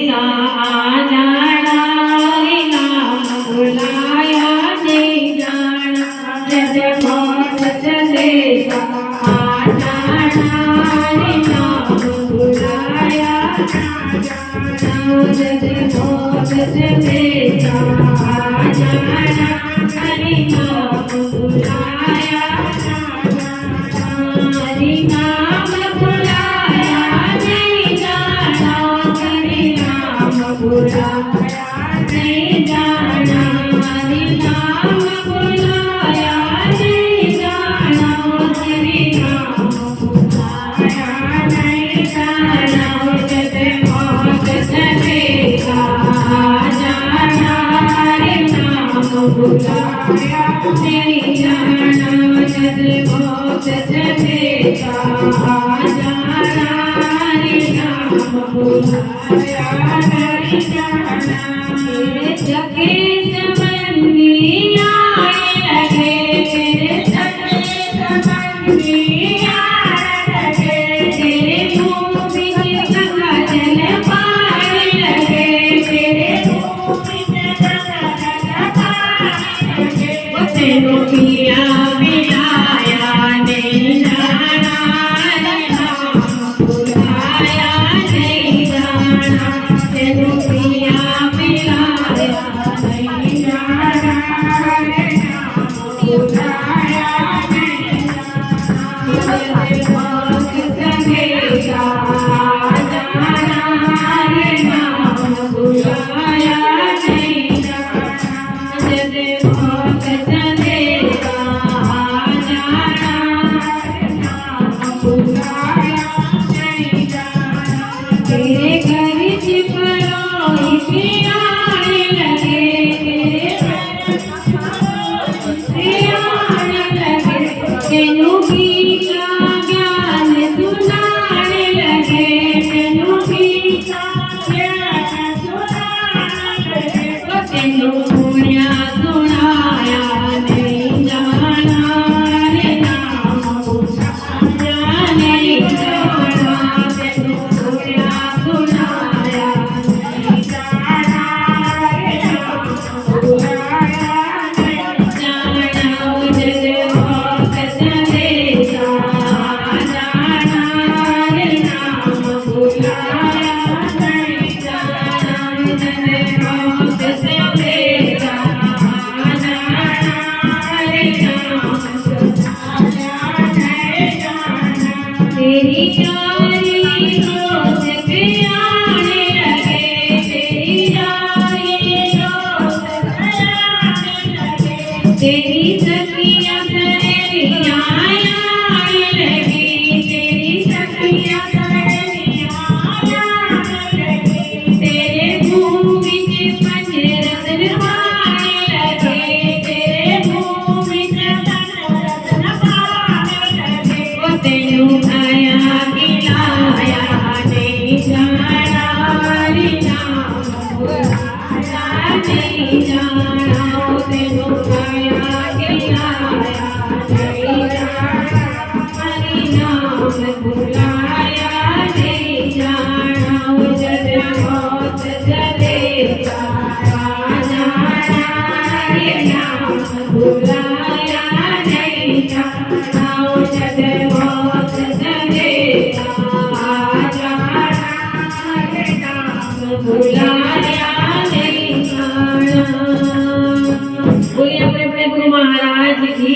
सा जाना रे नाम बुलाया नहीं जाना जब मौत चले सा जाना रे नाम बुलाया जब मौत चले सा जाना रे नाम बुलाया हरि नाम बुलाया नहीं जाना हरि नाम बुलाया नहीं जाना हरि नाम बुलाया नहीं जाना हरि नाम बुलाया नहीं जाना जब मौत चलेगा जाना हरि नाम बुलाया नहीं जाना जब मौत चलेगा जाना हरि नाम बुलाया नहीं जाना मेरे सखे संबंधी आने लगे मेरे सखे संबंधी आने लगे तेरे मुँह बिच गंगा जल पाने लगे तेरे मुँह बिच गंगा जल पाने लगे तेरे पिया मिलाया नहीं जाना हरि नाम बुलाया नहीं जाना तेरे पिया मिलाया नहीं जाना हरि नाम बुलाया नहीं जाना मौत चलेगा जाना हरि नाम बुलाया नहीं जाना जब मौत चलेगा जाना हरि नाम बुलाया नहीं जाना तेरे घर चिपरोई भी आने लगे तेरे घर चिपरोई आने लगे तेनू गीता ज्ञान सुनाने लगे तेनू गीता ज्ञान सुनाने लगे तेनू पुण्या सुनाया नहीं जाना हरि नाम बुलाया नहीं जाना तेनू पुण्या सुनाया नहीं जाना हरि नाम बुलाया नहीं जाना जब मौत चलेगा जाना हरि नाम बुलाया नहीं जाना जब मौत चलेगा जाना हरि नाम बुलाया नहीं जाना तेरी यारी रोज पे आने लगे तेरी यारी रोज पे आने लगे तेरी सखियाँ सहेलियाँ आने लगी तेरी सखियाँ सहेलियाँ आने लगी तेरे मुँह बिच पंचरत्न पाने लगे तेरे मुँह बिच पंचरत्न पाने लगे तेनू खाया खिलाया नहीं जाना हरि नाम बुलाया नहीं जाना तेनू खाया खिलाया नहीं जाना हरि नाम बुलाया नहीं जाना जब मौत चलेगा जाना हरि नाम बुलाया नहीं जाना जब मौत चलेगा जाना हरि नाम बुलाया नहीं जाना। बोलिए अपने अपने गुरु महाराज की